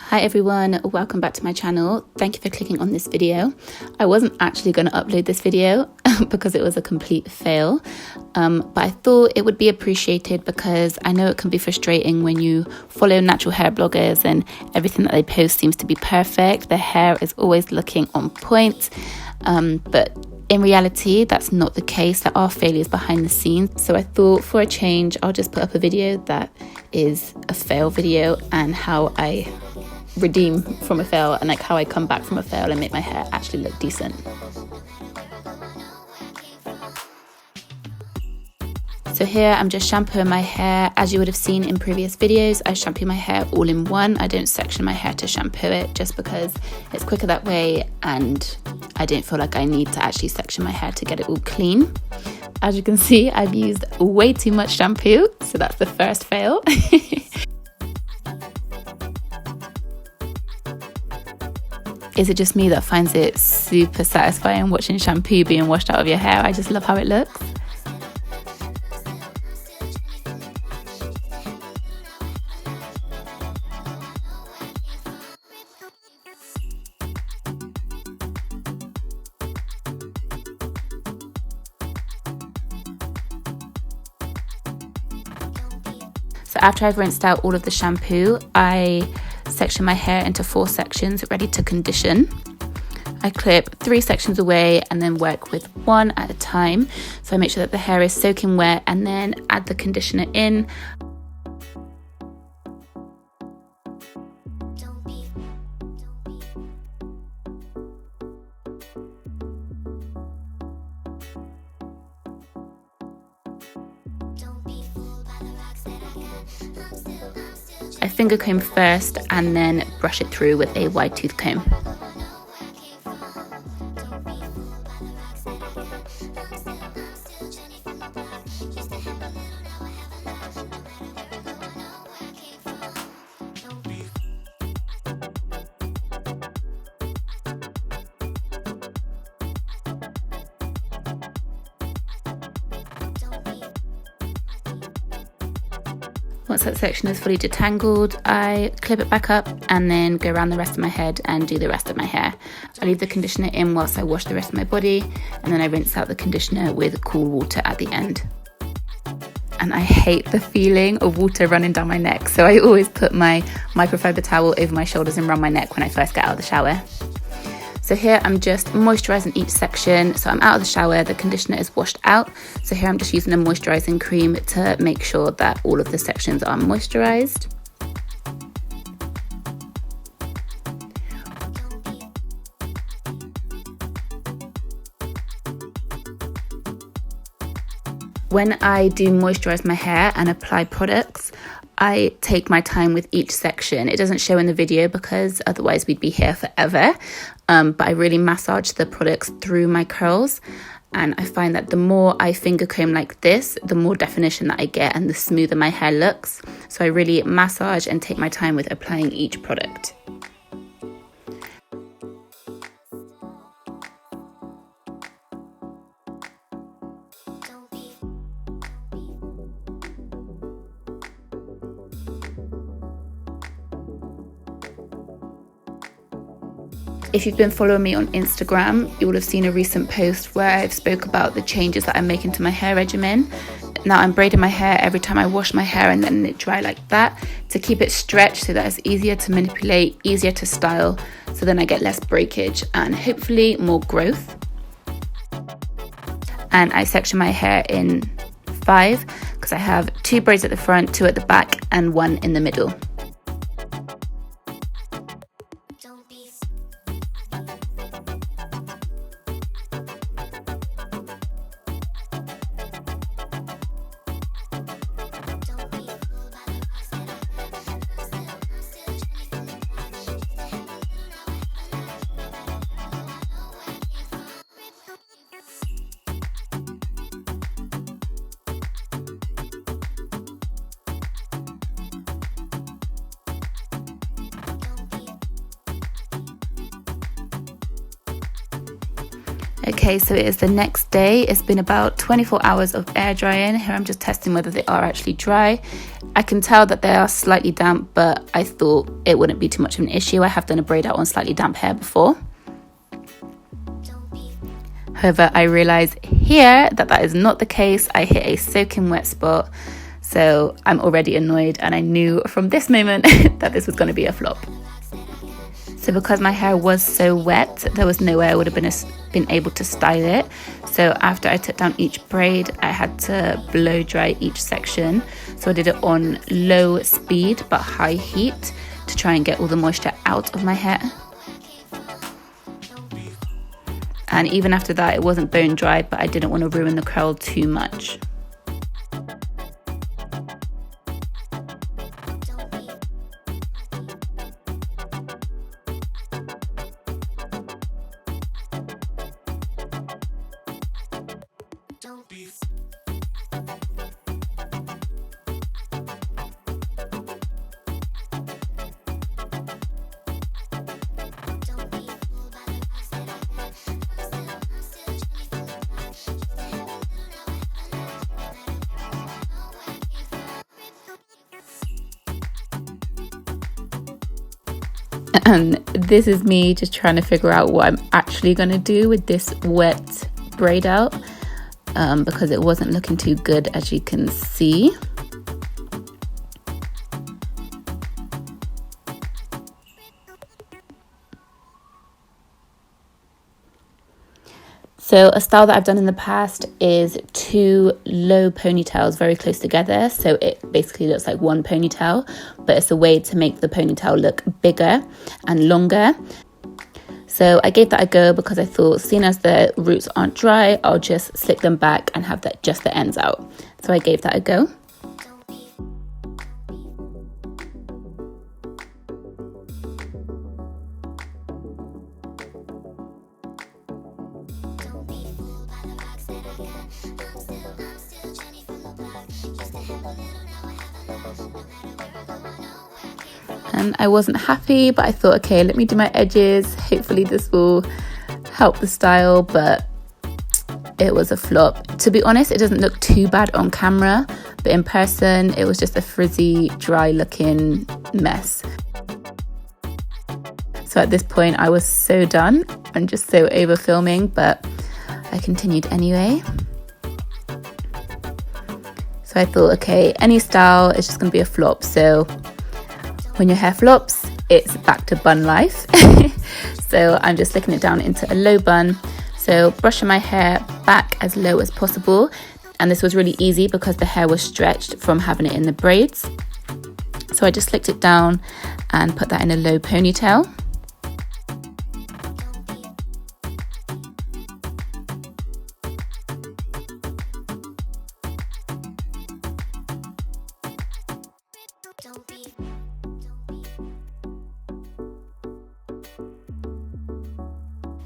Hi everyone, welcome back to my channel. Thank you for clicking on this video. I wasn't actually going to upload this video because it was a complete fail, but I thought it would be appreciated because I know it can be frustrating when you follow natural hair bloggers and everything that they post seems to be perfect. Their hair is always looking on point, but in reality, that's not the case. There are failures behind the scenes. So I thought for a change, I'll just put up a video that is a fail video and how I redeem from a fail and like how I come back from a fail and make my hair actually look decent. So here I'm just shampooing my hair. As you would have seen in previous videos, I shampoo my hair all in one. I don't section my hair to shampoo it just because it's quicker that way and I don't feel like I need to actually section my hair to get it all clean. As you can see, I've used way too much shampoo, so that's the first fail. Is it just me that finds it super satisfying watching shampoo being washed out of your hair? I just love how it looks. So after I've rinsed out all of the shampoo, I section my hair into 4 sections ready to condition. I clip 3 sections away and then work with 1 at a time. So I make sure that the hair is soaking wet and then add the conditioner in. I finger comb first and then brush it through with a wide tooth comb. Once that section is fully detangled, I clip it back up and then go around the rest of my head and do the rest of my hair. I leave the conditioner in whilst I wash the rest of my body, and then I rinse out the conditioner with cool water at the end. And I hate the feeling of water running down my neck, so I always put my microfiber towel over my shoulders and around my neck when I first get out of the shower. So here I'm just moisturizing each section. So I'm out of the shower, the conditioner is washed out. So here I'm just using a moisturizing cream to make sure that all of the sections are moisturized. When I do moisturize my hair and apply products, I take my time with each section. It doesn't show in the video because otherwise we'd be here forever. But I really massage the products through my curls. And I find that the more I finger comb like this, the more definition that I get and the smoother my hair looks. So I really massage and take my time with applying each product. If you've been following me on Instagram, you will have seen a recent post where I've spoke about the changes that I'm making to my hair regimen. Now I'm braiding my hair every time I wash my hair and letting it dry like that to keep it stretched so that it's easier to manipulate, easier to style, so then I get less breakage and hopefully more growth. And I section my hair in 5 because I have 2 braids at the front, 2 at the back and 1 in the middle. Okay, so it is the next day. It's been about 24 hours of air drying. Here I'm just testing whether they are actually dry. I can tell that they are slightly damp, but I thought it wouldn't be too much of an issue. I have done a braid out on slightly damp hair before. However, I realized here that is not the case. I hit a soaking wet spot, so I'm already annoyed, and I knew from this moment that this was going to be a flop. So because my hair was so wet, there was no way I would have been able to style it. So after I took down each braid, I had to blow dry each section. So I did it on low speed but high heat to try and get all the moisture out of my hair. And even after that, it wasn't bone dry, but I didn't want to ruin the curl too much. And this is me just trying to figure out what I'm actually going to do with this wet braid out, because it wasn't looking too good, as you can see. So a style that I've done in the past is 2 low ponytails very close together. So it basically looks like one ponytail, but it's a way to make the ponytail look bigger and longer. So I gave that a go because I thought, seeing as the roots aren't dry, I'll just slick them back and have just the ends out. So I gave that a go. And I wasn't happy, but I thought, okay, let me do my edges. Hopefully this will help the style, but it was a flop. To be honest, it doesn't look too bad on camera, but in person, it was just a frizzy, dry looking mess. So at this point, I was so done and just so over filming, but I continued anyway. So I thought, okay, any style is just gonna be a flop. So when your hair flops, it's back to bun life. So I'm just slicking it down into a low bun. So brushing my hair back as low as possible. And this was really easy because the hair was stretched from having it in the braids. So I just slicked it down and put that in a low ponytail.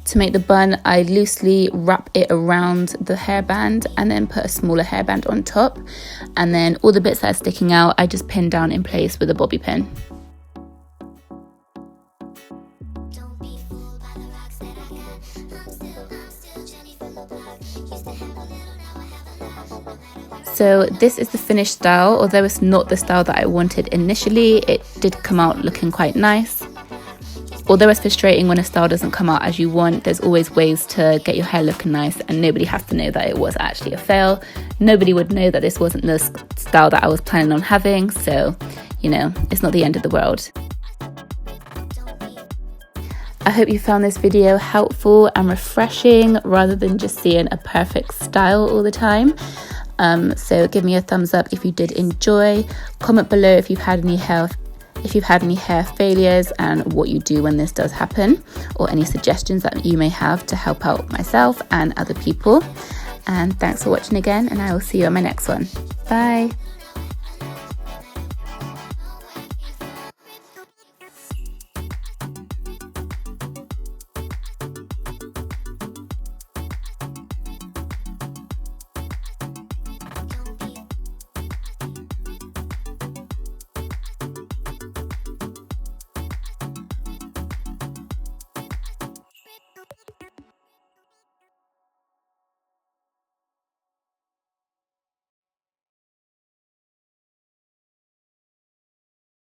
To make the bun, I loosely wrap it around the hairband and then put a smaller hairband on top. And then all the bits that are sticking out, I just pin down in place with a bobby pin. So this is the finished style. Although it's not the style that I wanted initially, it did come out looking quite nice. Although it's frustrating when a style doesn't come out as you want, there's always ways to get your hair looking nice, and nobody has to know that it was actually a fail. Nobody would know that this wasn't the style that I was planning on having, so, you know, it's not the end of the world. I hope you found this video helpful and refreshing rather than just seeing a perfect style all the time. So give me a thumbs up if you did enjoy. Comment below if you've had any hair failures and what you do when this does happen, or any suggestions that you may have to help out myself and other people. And thanks for watching again, and I will see you on my next one. Bye.